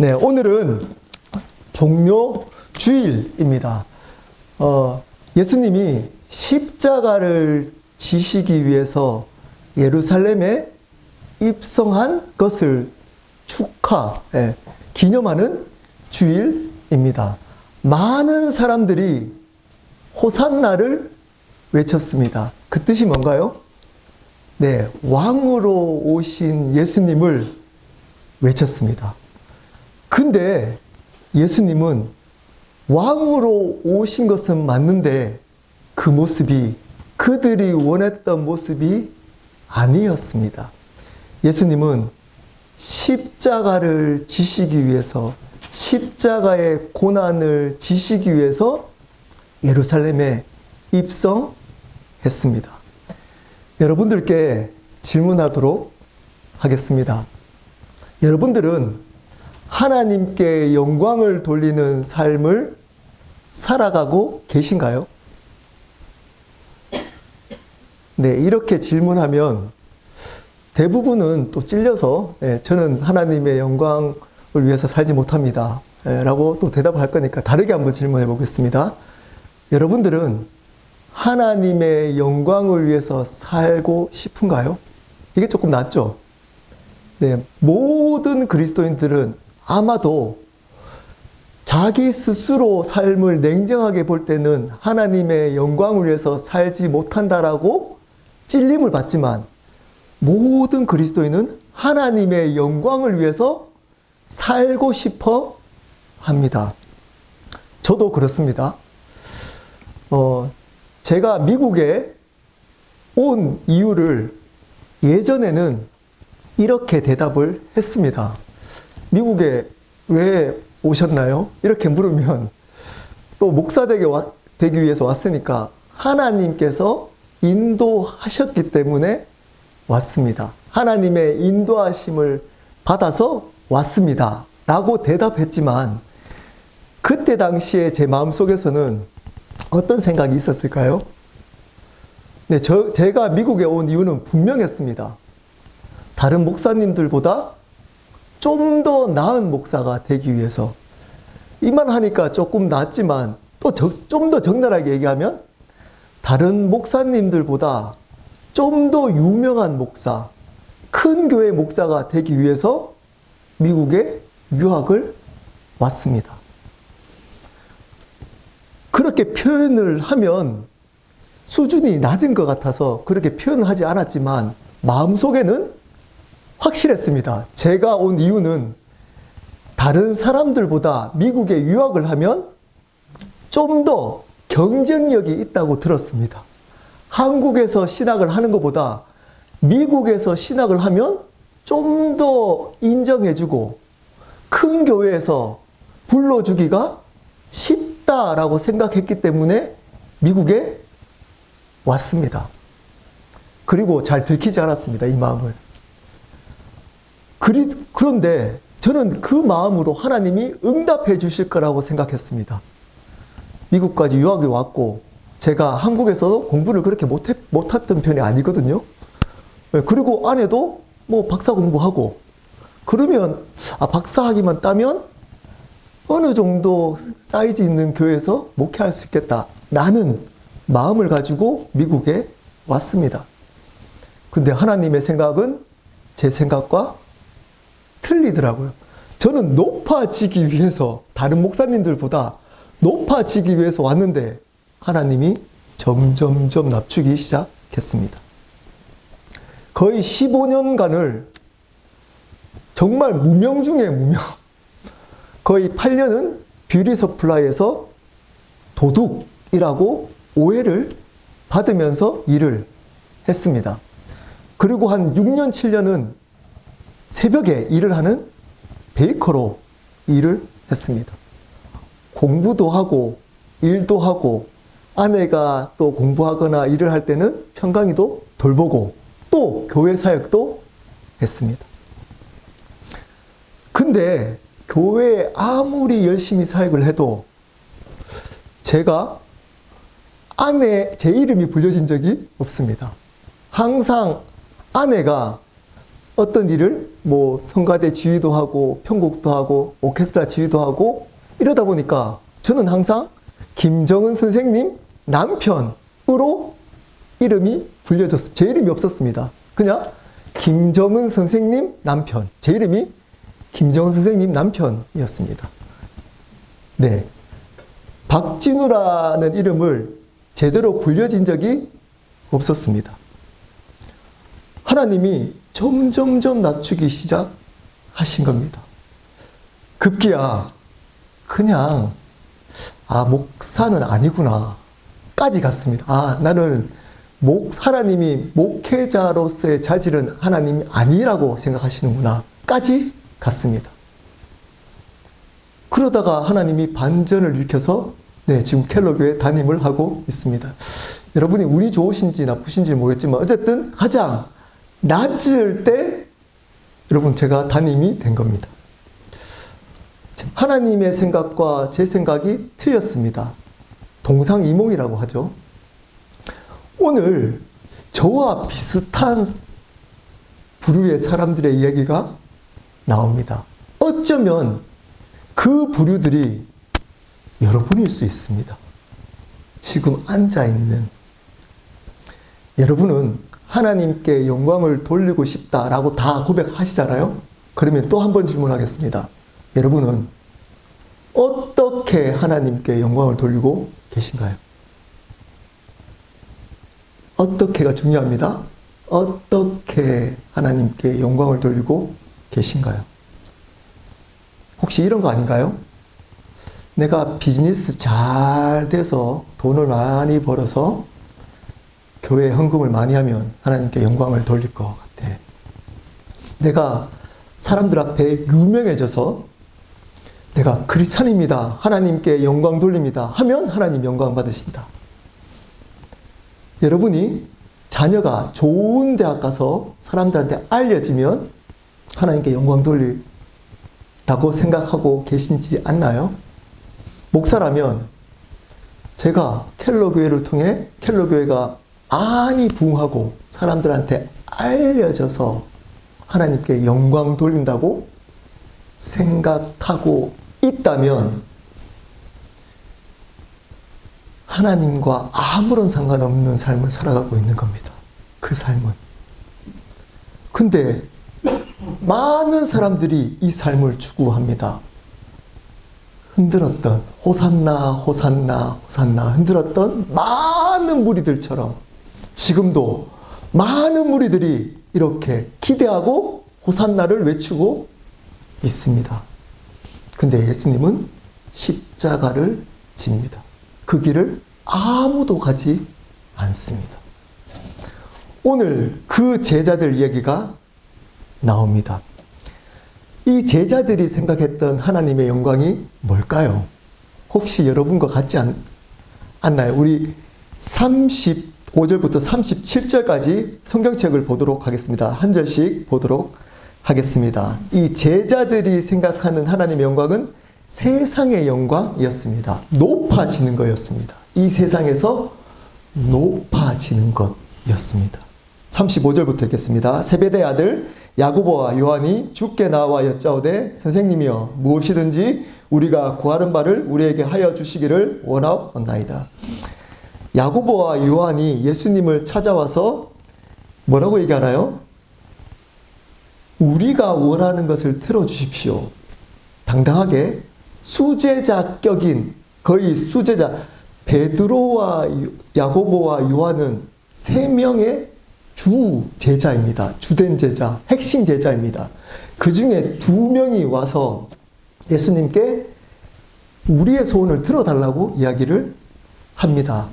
네, 오늘은 종료 주일입니다. 예수님이 십자가를 지시기 위해서 예루살렘에 입성한 것을 기념하는 주일입니다. 많은 사람들이 호산나를 외쳤습니다. 그 뜻이 뭔가요? 네, 왕으로 오신 예수님을 외쳤습니다. 근데 예수님은 왕으로 오신 것은 맞는데 그 모습이 그들이 원했던 모습이 아니었습니다. 예수님은 십자가를 지시기 위해서, 십자가의 고난을 지시기 위해서 예루살렘에 입성했습니다. 여러분들께 질문하도록 하겠습니다. 여러분들은 하나님께 영광을 돌리는 삶을 살아가고 계신가요? 네, 이렇게 질문하면 대부분은 또 찔려서 저는 하나님의 영광을 위해서 살지 못합니다 라고 또 대답을 할 거니까 다르게 한번 질문해 보겠습니다. 여러분들은 하나님의 영광을 위해서 살고 싶은가요? 이게 조금 낫죠? 네, 모든 그리스도인들은 아마도 자기 스스로 삶을 냉정하게 볼 때는 하나님의 영광을 위해서 살지 못한다라고 찔림을 받지만 모든 그리스도인은 하나님의 영광을 위해서 살고 싶어 합니다. 저도 그렇습니다. 제가 미국에 온 이유를 예전에는 이렇게 대답을 했습니다. 미국에 왜 오셨나요? 이렇게 물으면 또 목사 되기 위해서 왔으니까 하나님께서 인도하셨기 때문에 왔습니다. 하나님의 인도하심을 받아서 왔습니다. 라고 대답했지만 그때 당시에 제 마음속에서는 어떤 생각이 있었을까요? 네, 제가 미국에 온 이유는 분명했습니다. 다른 목사님들보다 좀 더 나은 목사가 되기 위해서. 이만 하니까 조금 낫지만 또 좀 더 적나라하게 얘기하면 다른 목사님들보다 좀 더 유명한 목사, 큰 교회 목사가 되기 위해서 미국에 유학을 왔습니다. 그렇게 표현을 하면 수준이 낮은 것 같아서 그렇게 표현을 하지 않았지만 마음속에는 확실했습니다. 제가 온 이유는 다른 사람들보다 미국에 유학을 하면 좀 더 경쟁력이 있다고 들었습니다. 한국에서 신학을 하는 것보다 미국에서 신학을 하면 좀 더 인정해주고 큰 교회에서 불러주기가 쉽다라고 생각했기 때문에 미국에 왔습니다. 그리고 잘 들키지 않았습니다. 이 마음을. 그런데 저는 그 마음으로 하나님이 응답해 주실 거라고 생각했습니다. 미국까지 유학이 왔고 제가 한국에서 공부를 그렇게 못했던 편이 아니거든요. 그리고 아내도 뭐 박사 공부하고 그러면 박사학위만 따면 어느 정도 사이즈 있는 교회에서 목회할 수 있겠다라는 마음을 가지고 미국에 왔습니다. 근데 하나님의 생각은 제 생각과 틀리더라고요. 저는 높아지기 위해서 다른 목사님들보다 높아지기 위해서 왔는데 하나님이 점점점 낮추기 시작했습니다. 거의 15년간을 정말 무명 중에 무명, 거의 8년은 뷰티 서플라이에서 도둑이라고 오해를 받으면서 일을 했습니다. 그리고 한 6년, 7년은 새벽에 일을 하는 베이커로 일을 했습니다. 공부도 하고 일도 하고 아내가 또 공부하거나 일을 할 때는 평강이도 돌보고 또 교회 사역도 했습니다. 근데 교회에 아무리 열심히 사역을 해도 제가 제 이름이 불려진 적이 없습니다. 항상 아내가 어떤 일을 뭐 성가대 지휘도 하고 편곡도 하고 오케스트라 지휘도 하고 이러다 보니까 저는 항상 김정은 선생님 남편으로 이름이 불려졌습니다. 제 이름이 없었습니다. 그냥 김정은 선생님 남편. 제 이름이 김정은 선생님 남편이었습니다. 네. 박진우라는 이름을 제대로 불려진 적이 없었습니다. 하나님이 점점점 낮추기 시작하신 겁니다. 급기야 그냥 목사는 아니구나 까지 갔습니다. 나는 하나님이 목회자로서의 자질은 하나님이 아니라고 생각하시는구나 까지 갔습니다. 그러다가 하나님이 반전을 일으켜서 지금 켈러교회 담임을 하고 있습니다. 여러분이 운이 좋으신지 나쁘신지 모르겠지만 어쨌든 가장 낮을 때 여러분 제가 담임이 된 겁니다. 하나님의 생각과 제 생각이 틀렸습니다. 동상이몽이라고 하죠. 오늘 저와 비슷한 부류의 사람들의 이야기가 나옵니다. 어쩌면 그 부류들이 여러분일 수 있습니다. 지금 앉아있는 여러분은 하나님께 영광을 돌리고 싶다라고 다 고백하시잖아요. 그러면 또 한 번 질문하겠습니다. 여러분은 어떻게 하나님께 영광을 돌리고 계신가요? 어떻게가 중요합니다. 어떻게 하나님께 영광을 돌리고 계신가요? 혹시 이런 거 아닌가요? 내가 비즈니스 잘 돼서 돈을 많이 벌어서 교회에 헌금을 많이 하면 하나님께 영광을 돌릴 것 같아. 내가 사람들 앞에 유명해져서 내가 크리스찬입니다. 하나님께 영광 돌립니다. 하면 하나님 영광 받으신다. 여러분이 자녀가 좋은 대학 가서 사람들한테 알려지면 하나님께 영광 돌린다고 생각하고 계신지 않나요? 목사라면 제가 켈러교회를 통해 켈러교회가 많이 부흥하고 사람들한테 알려져서 하나님께 영광 돌린다고 생각하고 있다면 하나님과 아무런 상관없는 삶을 살아가고 있는 겁니다. 그 삶은. 근데 많은 사람들이 이 삶을 추구합니다. 흔들었던 호산나 호산나 호산나 흔들었던 많은 무리들처럼 지금도 많은 무리들이 이렇게 기대하고 호산나를 외치고 있습니다. 근데 예수님은 십자가를 집니다. 그 길을 아무도 가지 않습니다. 오늘 그 제자들 이야기가 나옵니다. 이 제자들이 생각했던 하나님의 영광이 뭘까요? 혹시 여러분과 같지 않나요? 우리 35절부터 37절까지 성경책을 보도록 하겠습니다. 한 절씩 보도록 하겠습니다. 이 제자들이 생각하는 하나님의 영광은 세상의 영광이었습니다. 높아지는 거였습니다. 이 세상에서 높아지는 것이었습니다. 35절부터 읽겠습니다. 세베대의 아들 야고보와 요한이 주께 나와 여짜오되 선생님이여 무엇이든지 우리가 구하는 바를 우리에게 하여 주시기를 원하옵나이다. 야고보와 요한이 예수님을 찾아와서 뭐라고 얘기하나요? 우리가 원하는 것을 들어주십시오. 당당하게 수제자격인 거의 수제자 베드로와 야고보와 요한은 세 명의 주 제자입니다. 주된 제자, 핵심 제자입니다. 그 중에 두 명이 와서 예수님께 우리의 소원을 들어달라고 이야기를 합니다.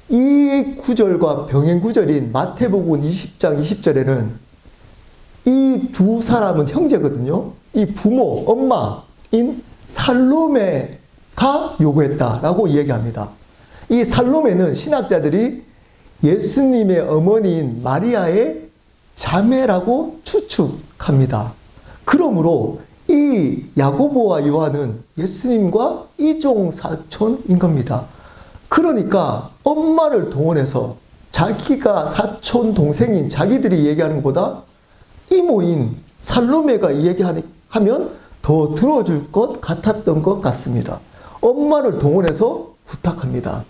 이 구절과 병행 구절인 마태복음 20장 20절에는 이 두 사람은 형제거든요. 이 부모, 엄마인 살로메가 요구했다라고 이야기합니다. 이 살로메는 신학자들이 예수님의 어머니인 마리아의 자매라고 추측합니다. 그러므로 이 야고보와 요한은 예수님과 이종 사촌인 겁니다. 그러니까 엄마를 동원해서 자기가 사촌 동생인 자기들이 얘기하는 것보다 이모인 살로메가 이 얘기하면 더 들어줄 것 같았던 것 같습니다. 엄마를 동원해서 부탁합니다.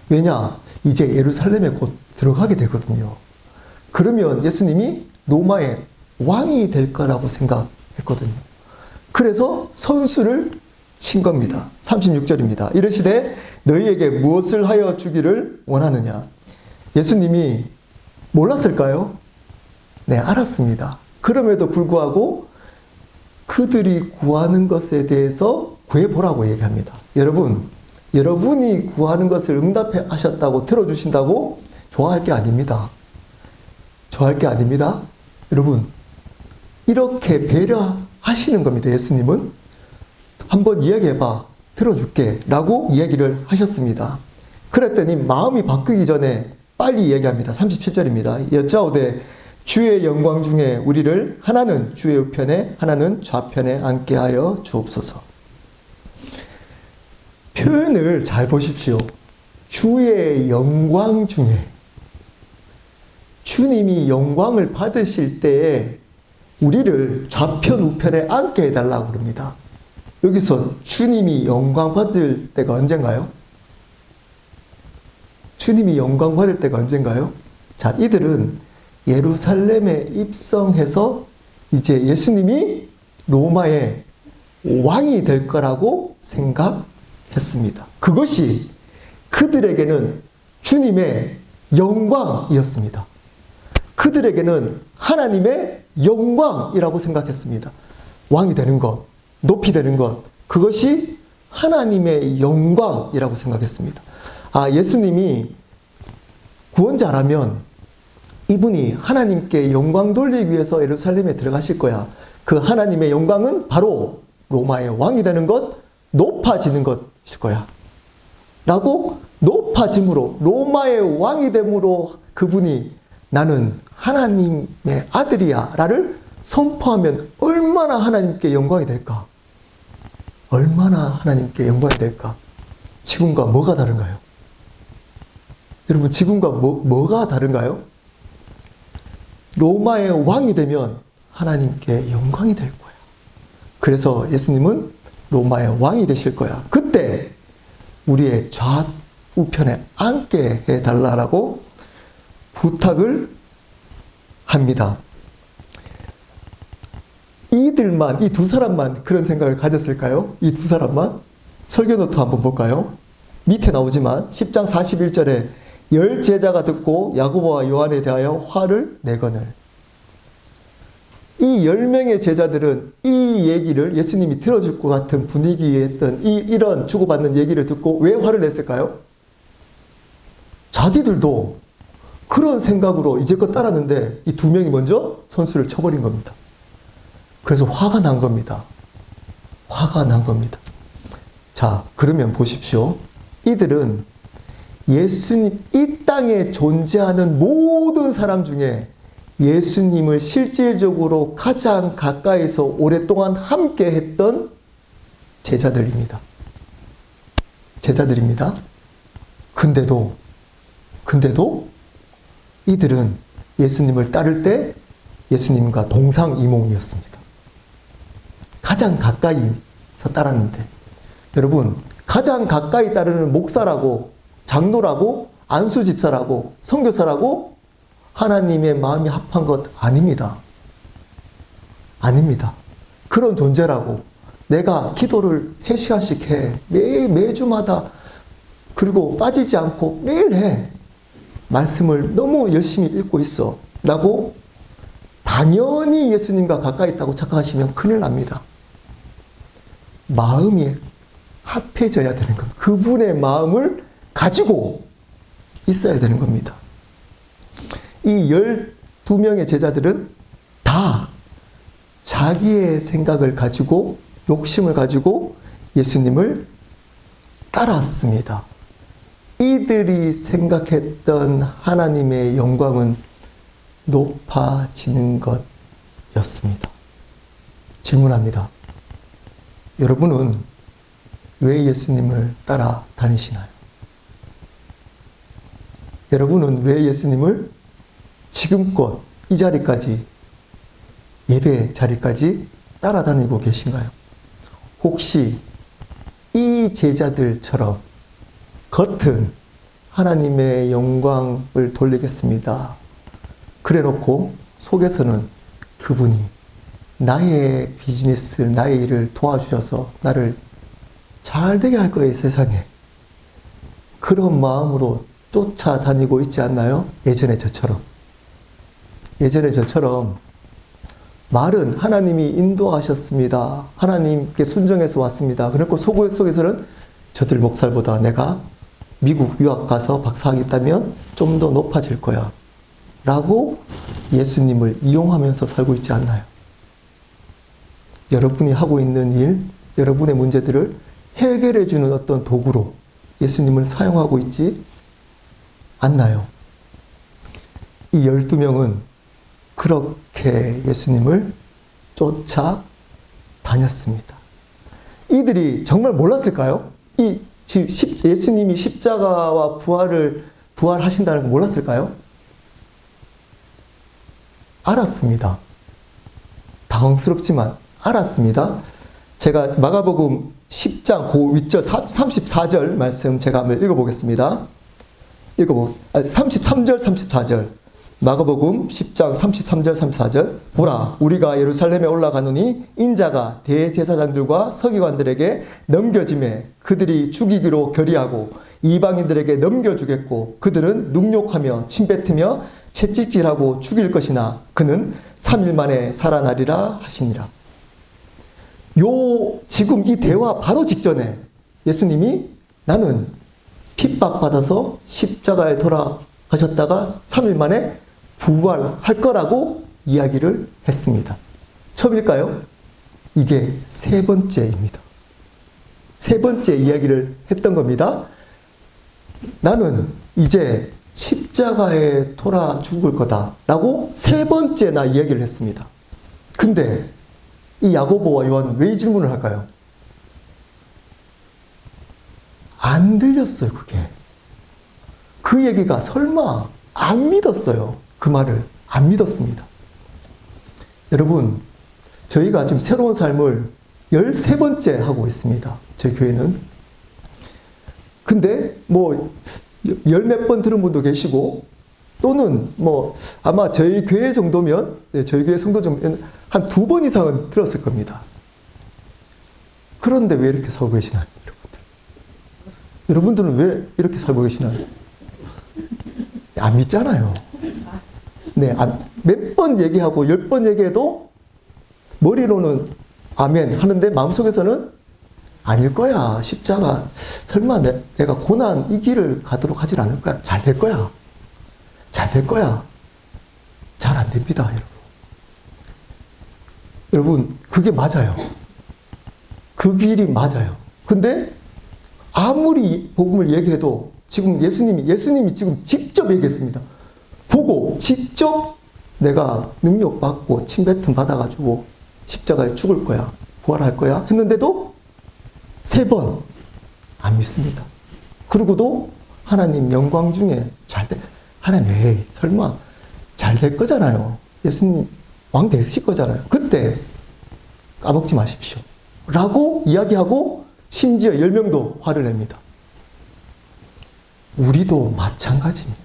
왜냐? 이제 예루살렘에 곧 들어가게 되거든요. 그러면 예수님이 로마의 왕이 될 거라고 생각했거든요. 그래서 선수를 친 겁니다. 36절입니다. 이르시되 너희에게 무엇을 하여 주기를 원하느냐? 예수님이 몰랐을까요? 네, 알았습니다. 그럼에도 불구하고 그들이 구하는 것에 대해서 구해보라고 얘기합니다. 여러분, 여러분이 구하는 것을 응답해 하셨다고 들어주신다고 좋아할 게 아닙니다. 좋아할 게 아닙니다. 여러분, 이렇게 배려하시는 겁니다. 예수님은 한번 이야기해봐. 들어줄게. 라고 이야기를 하셨습니다. 그랬더니 마음이 바뀌기 전에 빨리 이야기합니다. 37절입니다. 여짜오되 주의 영광 중에 우리를 하나는 주의 우편에 하나는 좌편에 앉게 하여 주옵소서. 표현을 잘 보십시오. 주의 영광 중에, 주님이 영광을 받으실 때에 우리를 좌편 우편에 앉게 해달라고 그럽니다. 여기서 주님이 영광 받을 때가 언젠가요? 주님이 영광 받을 때가 언젠가요? 자, 이들은 예루살렘에 입성해서 이제 예수님이 로마의 왕이 될 거라고 생각했습니다. 그것이 그들에게는 주님의 영광이었습니다. 그들에게는 하나님의 영광이라고 생각했습니다. 왕이 되는 것, 높이 되는 것, 그것이 하나님의 영광이라고 생각했습니다. 아, 예수님이 구원자라면 이분이 하나님께 영광 돌리기 위해서 예루살렘에 들어가실 거야. 그 하나님의 영광은 바로 로마의 왕이 되는 것, 높아지는 것일 거야. 라고 높아짐으로, 로마의 왕이 됨으로 그분이 나는 하나님의 아들이야 라를 선포하면 얼마나 하나님께 영광이 될까? 얼마나 하나님께 영광이 될까? 지금과 뭐가 다른가요? 여러분, 지금과 뭐가 다른가요? 로마의 왕이 되면 하나님께 영광이 될 거야. 그래서 예수님은 로마의 왕이 되실 거야. 그때 우리의 좌우편에 앉게 해달라고 부탁을 합니다. 이들만, 이 두 사람만 그런 생각을 가졌을까요? 이 두 사람만? 설교 노트 한번 볼까요? 밑에 나오지만 10장 41절에 열 제자가 듣고 야고보와 요한에 대하여 화를 내거늘. 이 10명의 제자들은 이 얘기를 예수님이 들어줄 것 같은 분위기에 했던 이런 주고받는 얘기를 듣고 왜 화를 냈을까요? 자기들도 그런 생각으로 이제껏 따랐는데 이 두 명이 먼저 선수를 쳐버린 겁니다. 그래서 화가 난 겁니다. 화가 난 겁니다. 자, 그러면 보십시오. 이들은 예수님, 이 땅에 존재하는 모든 사람 중에 예수님을 실질적으로 가장 가까이서 오랫동안 함께 했던 제자들입니다. 제자들입니다. 근데도 이들은 예수님을 따를 때 예수님과 동상이몽이었습니다. 가장 가까이서 따랐는데, 여러분, 가장 가까이 따르는 목사라고, 장로라고, 안수집사라고, 선교사라고 하나님의 마음이 합한 것 아닙니다. 아닙니다. 그런 존재라고. 내가 기도를 3시간씩 해. 매주마다. 그리고 빠지지 않고 매일 해. 말씀을 너무 열심히 읽고 있어. 라고 당연히 예수님과 가까이 있다고 착각하시면 큰일 납니다. 마음이 합해져야 되는 겁니다. 그분의 마음을 가지고 있어야 되는 겁니다. 이 12명의 제자들은 다 자기의 생각을 가지고, 욕심을 가지고 예수님을 따랐습니다. 이들이 생각했던 하나님의 영광은 높아지는 것이었습니다. 질문합니다. 여러분은 왜 예수님을 따라다니시나요? 여러분은 왜 예수님을 지금껏 이 자리까지 예배 자리까지 따라다니고 계신가요? 혹시 이 제자들처럼 겉은 하나님의 영광을 돌리겠습니다. 그래 놓고 속에서는 그분이 나의 비즈니스, 나의 일을 도와주셔서 나를 잘 되게 할 거예요, 세상에. 그런 마음으로 쫓아다니고 있지 않나요? 예전에 저처럼. 예전에 저처럼 말은 하나님이 인도하셨습니다. 하나님께 순종해서 왔습니다. 그리고 속에서는 저들 목살보다 내가 미국 유학 가서 박사하겠다면 좀 더 높아질 거야. 라고 예수님을 이용하면서 살고 있지 않나요? 여러분이 하고 있는 일, 여러분의 문제들을 해결해 주는 어떤 도구로 예수님을 사용하고 있지 않나요? 이 12명은 그렇게 예수님을 쫓아다녔습니다. 이들이 정말 몰랐을까요? 예수님이 십자가와 부활하신다는 걸 몰랐을까요? 알았습니다. 당황스럽지만 알았습니다. 제가 마가복음 10장 그 윗절 34절 말씀 제가 한번 읽어보겠습니다. 33절 34절 마가복음 10장 33절 34절 보라 우리가 예루살렘에 올라가노니 인자가 대제사장들과 서기관들에게 넘겨짐에 그들이 죽이기로 결의하고 이방인들에게 넘겨주겠고 그들은 능욕하며 침뱉으며 채찍질하고 죽일 것이나 그는 3일 만에 살아나리라 하시니라. 지금 이 대화 바로 직전에 예수님이 나는 핍박받아서 십자가에 돌아가셨다가 3일 만에 부활할 거라고 이야기를 했습니다. 처음일까요? 이게 세 번째입니다. 세 번째 이야기를 했던 겁니다. 나는 이제 십자가에 돌아 죽을 거다라고 세 번째나 이야기를 했습니다. 근데 이 야고보와 요한은 왜 이 질문을 할까요? 안 들렸어요, 그게. 그 얘기가 설마 안 믿었어요. 그 말을 안 믿었습니다. 여러분, 저희가 지금 새로운 삶을 13번째 하고 있습니다. 저희 교회는. 근데 열 몇 번 들은 분도 계시고 또는 아마 저희 교회 정도면 저희 교회 성도 좀 한 2번 이상은 들었을 겁니다. 그런데 왜 이렇게 살고 계시나요? 여러분들은 왜 이렇게 살고 계시나요? 안 믿잖아요. 네, 몇 번 얘기하고 10번 얘기해도 머리로는 아멘 하는데 마음속에서는 아닐 거야. 십자가 설마 내가 고난 이 길을 가도록 하질 않을 거야. 잘 될 거야. 잘 될 거야. 잘 안 됩니다, 여러분. 여러분, 그게 맞아요. 그 길이 맞아요. 근데 아무리 복음을 얘기해도 지금 예수님이 지금 직접 얘기했습니다. 보고 직접 내가 능력받고 침뱉음 받아가지고 십자가에 죽을 거야. 부활할 거야. 했는데도 3번 안 믿습니다. 그러고도 하나님 영광 중에 하나님 설마 잘 될 거잖아요. 예수님 왕 되실 거잖아요. 그때 까먹지 마십시오. 라고 이야기하고 심지어 10명도 화를 냅니다. 우리도 마찬가지입니다.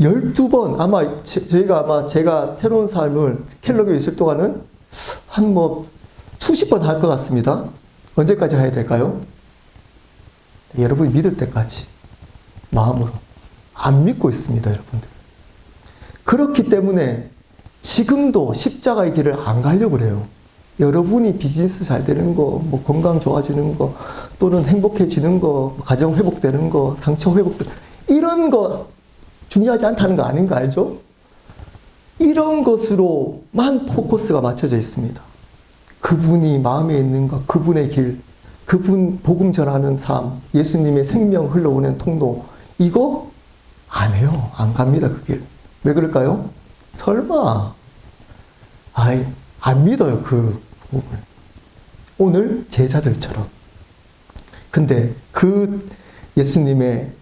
12번 제가 새로운 삶을 켈러교에 있을 동안은 한 수십 번 할 것 같습니다. 언제까지 해야 될까요? 여러분이 믿을 때까지 마음으로 안 믿고 있습니다, 여러분들. 그렇기 때문에 지금도 십자가의 길을 안 가려고 그래요. 여러분이 비즈니스 잘 되는 거, 건강 좋아지는 거, 또는 행복해지는 거, 가정 회복되는 거, 상처 회복되는 이런 거 중요하지 않다는 거 아닌 거 알죠? 이런 것으로만 포커스가 맞춰져 있습니다. 그분이 마음에 있는 것, 그분의 길, 그분 복음 전하는 삶, 예수님의 생명 흘러오는 통로, 이거 안 해요. 안 갑니다, 그 길. 왜 그럴까요? 설마, 안 믿어요, 그 복음을. 오늘 제자들처럼. 근데 예수님의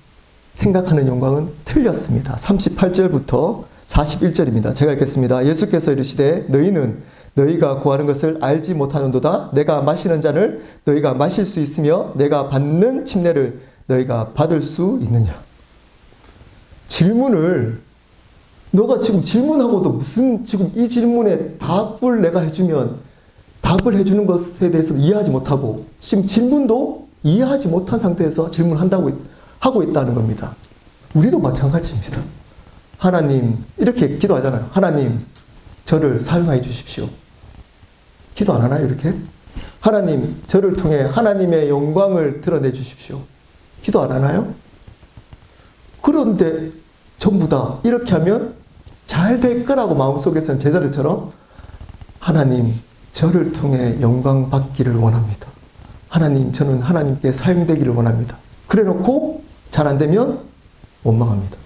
생각하는 영광은 틀렸습니다. 38절부터 41절입니다. 제가 읽겠습니다. 예수께서 이르시되 너희는 너희가 구하는 것을 알지 못하는도다. 내가 마시는 잔을 너희가 마실 수 있으며 내가 받는 침례를 너희가 받을 수 있느냐. 질문을 너가 지금 질문하고도 무슨 지금 이 질문에 답을 내가 해주면 답을 해주는 것에 대해서 이해하지 못하고 지금 질문도 이해하지 못한 상태에서 질문한다고 하고 있다는 겁니다. 우리도 마찬가지입니다. 하나님 이렇게 기도하잖아요. 하나님 저를 사용하여 주십시오. 기도 안 하나요 이렇게? 하나님 저를 통해 하나님의 영광을 드러내 주십시오. 기도 안 하나요? 그런데 전부 다 이렇게 하면 잘 될 거라고 마음속에서는 제자들처럼 하나님 저를 통해 영광 받기를 원합니다. 하나님 저는 하나님께 사용되기를 원합니다. 그래 놓고 잘 안 되면 원망합니다.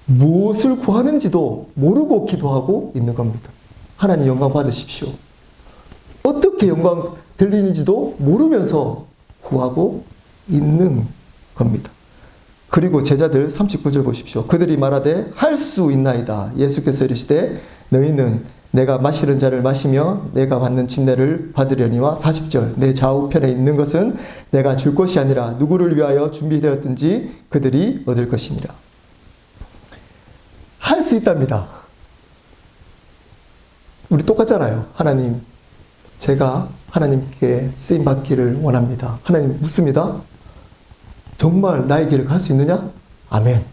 무엇을 구하는지도 모르고 기도하고 있는 겁니다. 하나님 영광 받으십시오. 어떻게 영광 들리는지도 모르면서 구하고 있는 겁니다. 그리고 제자들 39절 보십시오. 그들이 말하되 할 수 있나이다. 예수께서 이르시되 너희는 내가 마시는 잔을 마시며 내가 받는 침례를 받으려니와 40절 내 좌우편에 있는 것은 내가 줄 것이 아니라 누구를 위하여 준비되었든지 그들이 얻을 것이니라. 할 수 있답니다. 우리 똑같잖아요. 하나님 제가 하나님께 쓰임받기를 원합니다. 하나님 묻습니다. 정말 나의 길을 갈 수 있느냐? 아멘.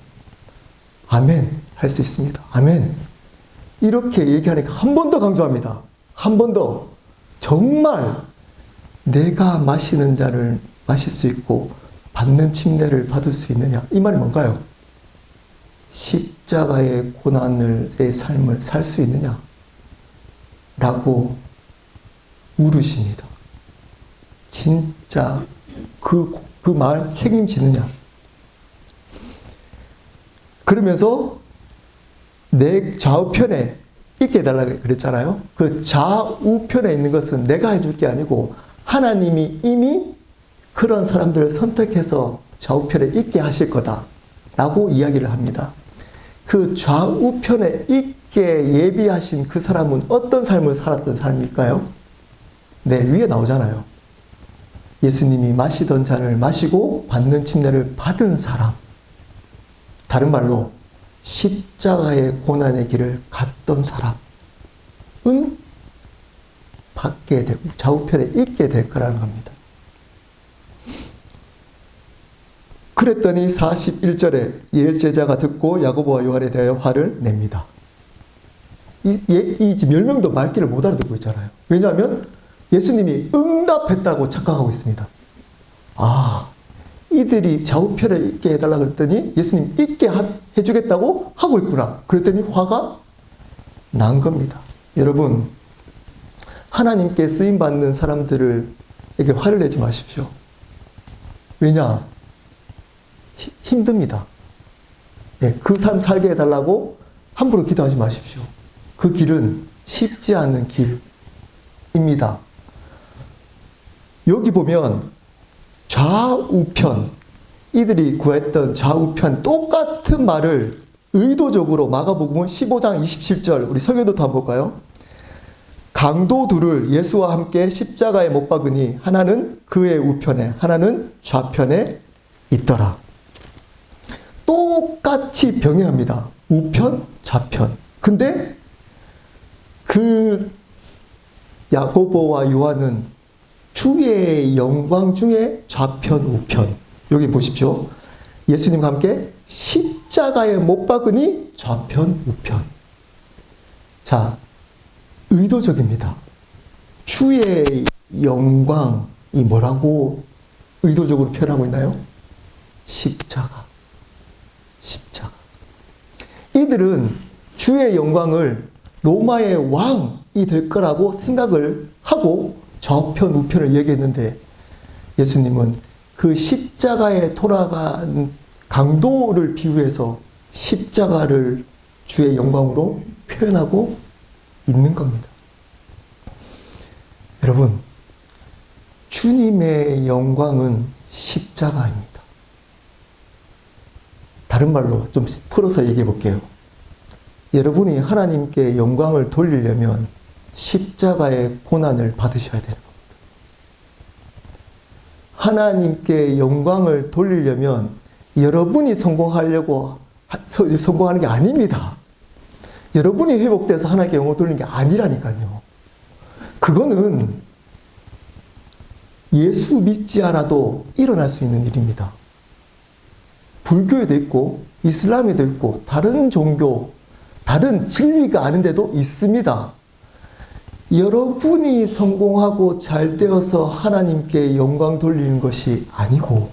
아멘. 할 수 있습니다. 아멘. 이렇게 얘기하니까 한 번 더 강조합니다. 한 번 더. 정말 내가 마시는 잔을 마실 수 있고 받는 침례를 받을 수 있느냐? 이 말이 뭔가요? 십자가의 고난을 내 삶을 살 수 있느냐? 라고 물으십니다. 진짜 그 말 책임지느냐? 그러면서 내 좌우편에 있게 해달라고 그랬잖아요. 그 좌우편에 있는 것은 내가 해줄 게 아니고 하나님이 이미 그런 사람들을 선택해서 좌우편에 있게 하실 거다 라고 이야기를 합니다. 그 좌우편에 있게 예비하신 그 사람은 어떤 삶을 살았던 사람일까요? 네, 위에 나오잖아요. 예수님이 마시던 잔을 마시고 받는 침례를 받은 사람. 다른 말로 십자가의 고난의 길을 갔던 사람은 받게 되고 좌우편에 있게 될 거라는 겁니다. 그랬더니 41절에 예일제자가 듣고 야고보와 요한에 대하여 화를 냅니다. 이 멸명도 말귀를 못 알아듣고 있잖아요. 왜냐하면 예수님이 응답했다고 착각하고 있습니다. 아, 이들이 좌우편에 있게 해달라고 그랬더니 예수님 있게 해주겠다고 하고 있구나. 그랬더니 화가 난 겁니다. 여러분, 하나님께 쓰임받는 사람들에게 화를 내지 마십시오. 왜냐? 힘듭니다. 네, 그 삶 살게 해달라고 함부로 기도하지 마십시오. 그 길은 쉽지 않은 길입니다. 여기 보면 좌우편, 이들이 구했던 좌우편 똑같은 말을 의도적으로 마가복음 15장 27절 우리 설교부터 한번 볼까요? 강도 둘을 예수와 함께 십자가에 못 박으니 하나는 그의 우편에 하나는 좌편에 있더라. 똑같이 병행합니다. 우편, 좌편. 근데 그 야고보와 요한은 주의 영광 중에 좌편, 우편. 여기 보십시오. 예수님과 함께 십자가에 못 박으니 좌편, 우편. 자, 의도적입니다. 주의 영광이 뭐라고 의도적으로 표현하고 있나요? 십자가. 십자가. 이들은 주의 영광을 로마의 왕이 될 거라고 생각을 하고 좌편, 우편을 얘기했는데 예수님은 그 십자가에 돌아간 강도를 비유해서 십자가를 주의 영광으로 표현하고 있는 겁니다. 여러분, 주님의 영광은 십자가입니다. 다른 말로 좀 풀어서 얘기해 볼게요. 여러분이 하나님께 영광을 돌리려면 십자가의 고난을 받으셔야 되는 겁니다. 하나님께 영광을 돌리려면 여러분이 성공하는 게 아닙니다. 여러분이 회복돼서 하나님께 영광을 돌리는 게 아니라니까요. 그거는 예수 믿지 않아도 일어날 수 있는 일입니다. 불교에도 있고 이슬람에도 있고 다른 종교, 다른 진리가 아닌데도 있습니다. 여러분이 성공하고 잘 되어서 하나님께 영광 돌리는 것이 아니고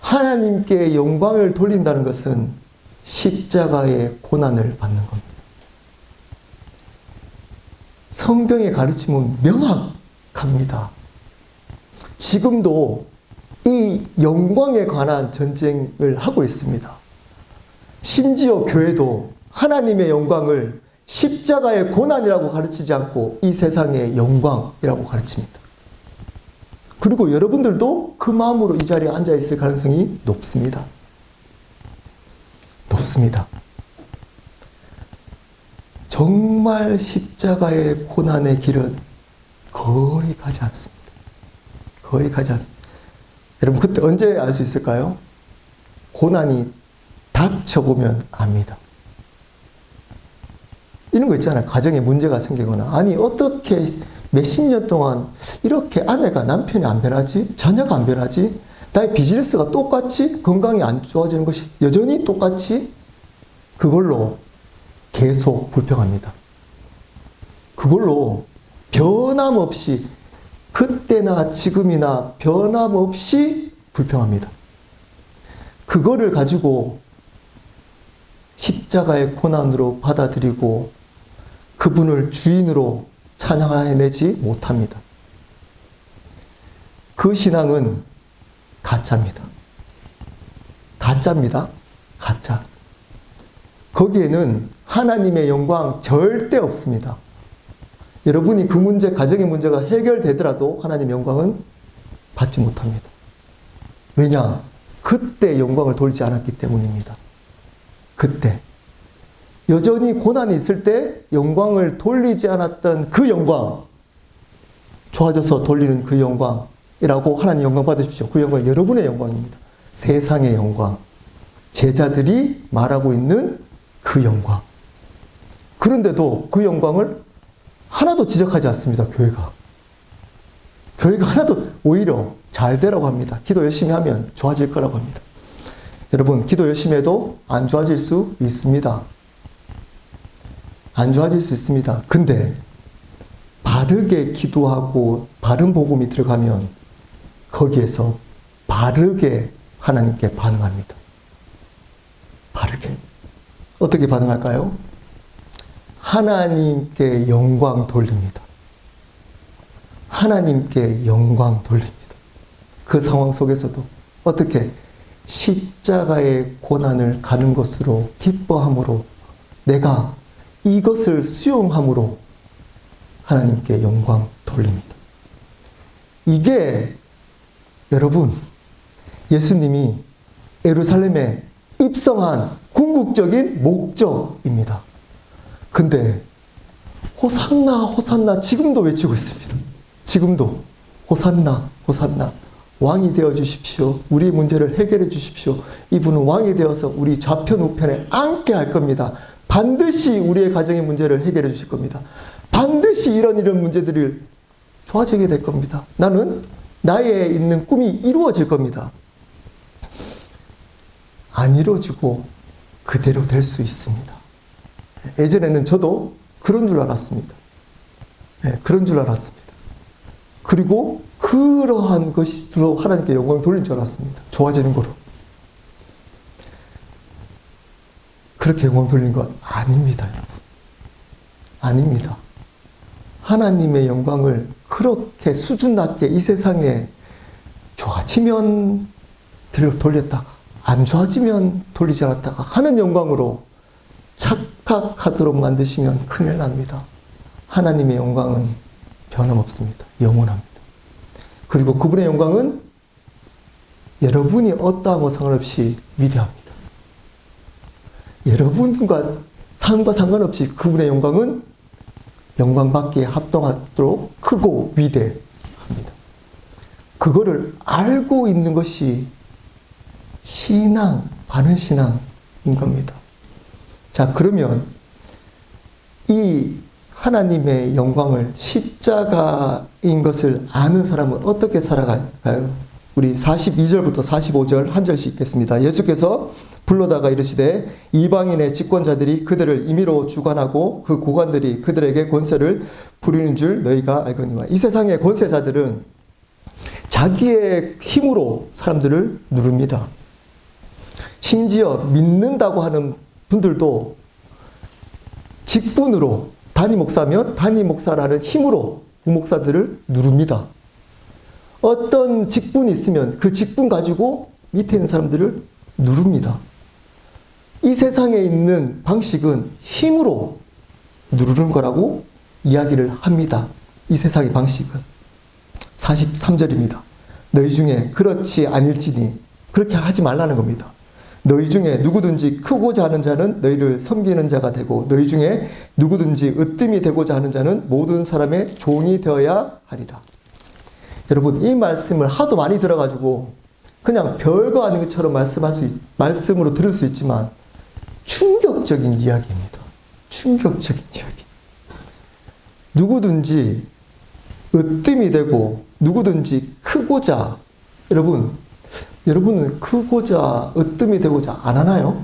하나님께 영광을 돌린다는 것은 십자가의 고난을 받는 겁니다. 성경의 가르침은 명확합니다. 지금도 이 영광에 관한 전쟁을 하고 있습니다. 심지어 교회도 하나님의 영광을 십자가의 고난이라고 가르치지 않고 이 세상의 영광이라고 가르칩니다. 그리고 여러분들도 그 마음으로 이 자리에 앉아 있을 가능성이 높습니다. 높습니다. 정말 십자가의 고난의 길은 거의 가지 않습니다. 거의 가지 않습니다. 여러분 그때 언제 알 수 있을까요? 고난이 닥쳐보면 압니다. 이런 거 있잖아요. 가정에 문제가 생기거나 아니 어떻게 몇십 년 동안 이렇게 아내가 남편이 안 변하지? 자녀가 안 변하지? 나의 비즈니스가 똑같이 건강이 안 좋아지는 것이 여전히 똑같이 그걸로 계속 불평합니다. 그걸로 변함없이 그때나 지금이나 변함없이 불평합니다. 그거를 가지고 십자가의 고난으로 받아들이고 그분을 주인으로 찬양해내지 못합니다. 그 신앙은 가짜입니다. 가짜입니다. 가짜. 거기에는 하나님의 영광 절대 없습니다. 여러분이 그 문제, 가정의 문제가 해결되더라도 하나님의 영광은 받지 못합니다. 왜냐? 그때 영광을 돌리지 않았기 때문입니다. 그때. 여전히 고난이 있을 때 영광을 돌리지 않았던 그 영광, 좋아져서 돌리는 그 영광이라고 하나님 영광 받으십시오. 그 영광은 여러분의 영광입니다. 세상의 영광. 제자들이 말하고 있는 그 영광. 그런데도 그 영광을 하나도 지적하지 않습니다. 교회가. 교회가 하나도 오히려 잘 되라고 합니다. 기도 열심히 하면 좋아질 거라고 합니다. 여러분, 기도 열심히 해도 안 좋아질 수 있습니다. 안 좋아질 수 있습니다. 근데 바르게 기도하고 바른 복음이 들어가면 거기에서 바르게 하나님께 반응합니다. 바르게. 어떻게 반응할까요? 하나님께 영광 돌립니다. 하나님께 영광 돌립니다. 그 상황 속에서도 어떻게 십자가의 고난을 가는 것으로 기뻐함으로 내가 이것을 수용함으로 하나님께 영광 돌립니다. 이게 여러분 예수님이 예루살렘에 입성한 궁극적인 목적입니다. 근데 호산나 호산나 지금도 외치고 있습니다. 지금도 호산나 호산나 왕이 되어 주십시오. 우리의 문제를 해결해 주십시오. 이분은 왕이 되어서 우리 좌편 우편에 앉게 할 겁니다. 반드시 우리의 가정의 문제를 해결해 주실 겁니다. 반드시 이런 문제들이 좋아지게 될 겁니다. 나는 나에 있는 꿈이 이루어질 겁니다. 안 이루어지고 그대로 될 수 있습니다. 예전에는 저도 그런 줄 알았습니다. 그런 줄 알았습니다. 그리고 그러한 것으로 하나님께 영광 돌린 줄 알았습니다. 좋아지는 거로. 그렇게 영광 돌리는 건 아닙니다, 여러분. 아닙니다. 하나님의 영광을 그렇게 수준 낮게 이 세상에 좋아지면 돌렸다가 안 좋아지면 돌리지 않았다가 하는 영광으로 착각하도록 만드시면 큰일 납니다. 하나님의 영광은 변함없습니다. 영원합니다. 그리고 그분의 영광은 여러분이 어떠하고 상관없이 위대합니다. 여러분과 삶과 상관없이 그분의 영광은 영광받기에 합당하도록 크고 위대합니다. 그거를 알고 있는 것이 신앙, 바른 신앙인 겁니다. 자, 그러면 이 하나님의 영광을 십자가인 것을 아는 사람은 어떻게 살아갈까요? 우리 42절부터 45절 한 절씩 읽겠습니다. 예수께서 불러다가 이르시되 이방인의 집권자들이 그들을 임의로 주관하고 그 고관들이 그들에게 권세를 부리는 줄 너희가 알거니와. 이 세상의 권세자들은 자기의 힘으로 사람들을 누릅니다. 심지어 믿는다고 하는 분들도 직분으로 단임 목사면 단임 목사라는 힘으로 부목사들을 누릅니다. 어떤 직분이 있으면 그 직분 가지고 밑에 있는 사람들을 누릅니다. 이 세상에 있는 방식은 힘으로 누르는 거라고 이야기를 합니다. 이 세상의 방식은. 43절입니다. 너희 중에 그렇지 아닐지니 그렇게 하지 말라는 겁니다. 너희 중에 누구든지 크고자 하는 자는 너희를 섬기는 자가 되고 너희 중에 누구든지 으뜸이 되고자 하는 자는 모든 사람의 종이 되어야 하리라. 여러분, 이 말씀을 하도 많이 들어가지고 그냥 별거 아닌 것처럼 말씀으로 들을 수 있지만 충격적인 이야기입니다. 충격적인 이야기. 누구든지 으뜸이 되고 누구든지 크고자, 여러분은 크고자 으뜸이 되고자 안 하나요?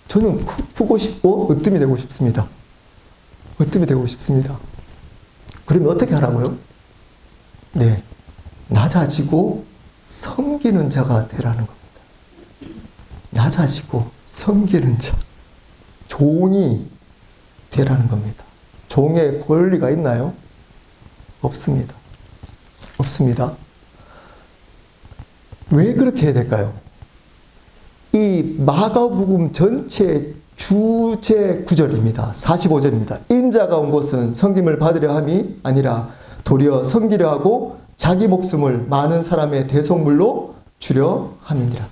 저는 크고 싶고 으뜸이 되고 싶습니다. 으뜸이 되고 싶습니다. 그러면 어떻게 하라고요? 네, 낮아지고 섬기는 자가 되라는 겁니다. 낮아지고 섬기는 자, 종이 되라는 겁니다. 종의 권리가 있나요? 없습니다. 없습니다. 왜 그렇게 해야 될까요? 이 마가복음 전체 주제 구절입니다. 45절입니다. 인자가 온 곳은 섬김을 받으려 함이 아니라 도리어 섬기려 하고 자기 목숨을 많은 사람의 대속물로 주려 함이니라.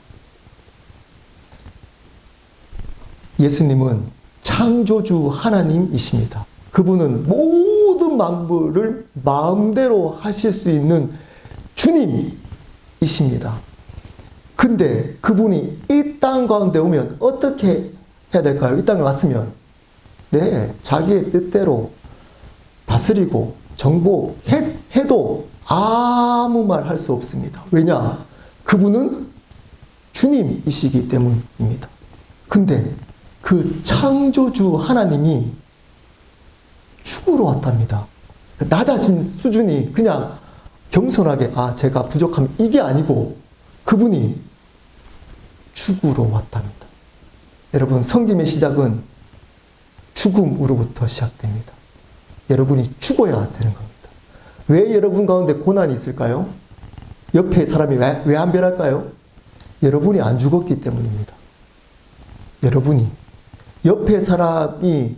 예수님은 창조주 하나님이십니다. 그분은 모든 만물을 마음대로 하실 수 있는 주님이십니다. 근데 그분이 이 땅 가운데 오면 어떻게 해야 될까요? 이 땅에 왔으면 네, 자기의 뜻대로 다스리고 정복해도 아무 말 할 수 없습니다. 왜냐? 그분은 주님이시기 때문입니다. 근데 그 창조주 하나님이 죽으러 왔답니다. 낮아진 수준이 그냥 겸손하게 제가 부족함 이게 아니고 그분이 죽으러 왔답니다. 여러분, 섬김의 시작은 죽음으로부터 시작됩니다. 여러분이 죽어야 되는 겁니다. 왜 여러분 가운데 고난이 있을까요? 옆에 사람이 왜 안 변할까요? 여러분이 안 죽었기 때문입니다. 여러분이 옆에 사람이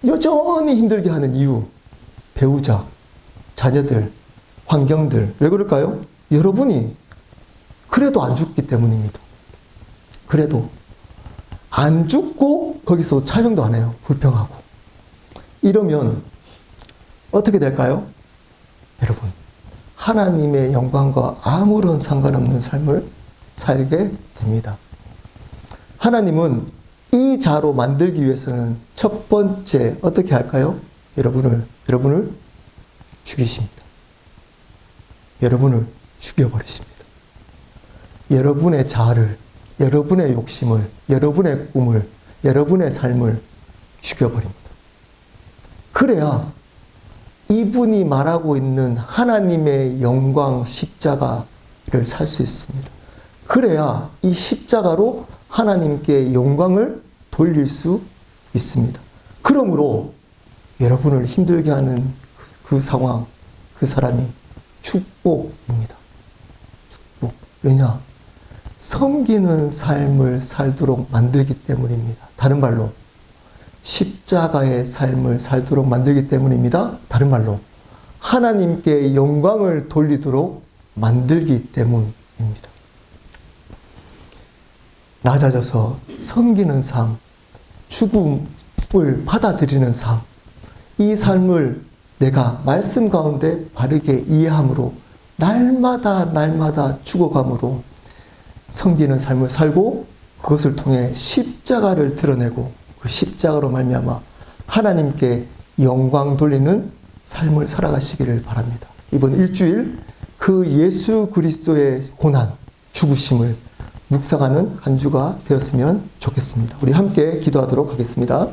여전히 힘들게 하는 이유, 배우자, 자녀들, 환경들, 왜 그럴까요? 여러분이 그래도 안 죽기 때문입니다. 그래도 안 죽고 거기서 촬영도 안 해요. 불평하고. 이러면 어떻게 될까요? 여러분, 하나님의 영광과 아무런 상관없는 삶을 살게 됩니다. 하나님은 이 자로 만들기 위해서는 첫 번째 어떻게 할까요? 여러분을 죽이십니다. 여러분을 죽여버리십니다. 여러분의 자아를, 여러분의 욕심을, 여러분의 꿈을, 여러분의 삶을 죽여버립니다. 그래야 이분이 말하고 있는 하나님의 영광 십자가를 살 수 있습니다. 그래야 이 십자가로 하나님께 영광을 돌릴 수 있습니다. 그러므로 여러분을 힘들게 하는 그 상황, 그 사람이 축복입니다. 축복. 왜냐? 섬기는 삶을 살도록 만들기 때문입니다. 다른 말로 십자가의 삶을 살도록 만들기 때문입니다. 다른 말로 하나님께 영광을 돌리도록 만들기 때문입니다. 낮아져서 섬기는 삶, 받아들이는 삶, 이 삶을 내가 말씀 가운데 바르게 이해함으로 날마다 죽어감으로 섬기는 삶을 살고 그것을 통해 십자가를 드러내고 그 십자가로 말미암아 하나님께 영광 돌리는 삶을 살아가시기를 바랍니다. 이번 일주일 그 예수 그리스도의 고난, 죽으심을 묵상하는 한 주가 되었으면 좋겠습니다. 우리 함께 기도하도록 하겠습니다.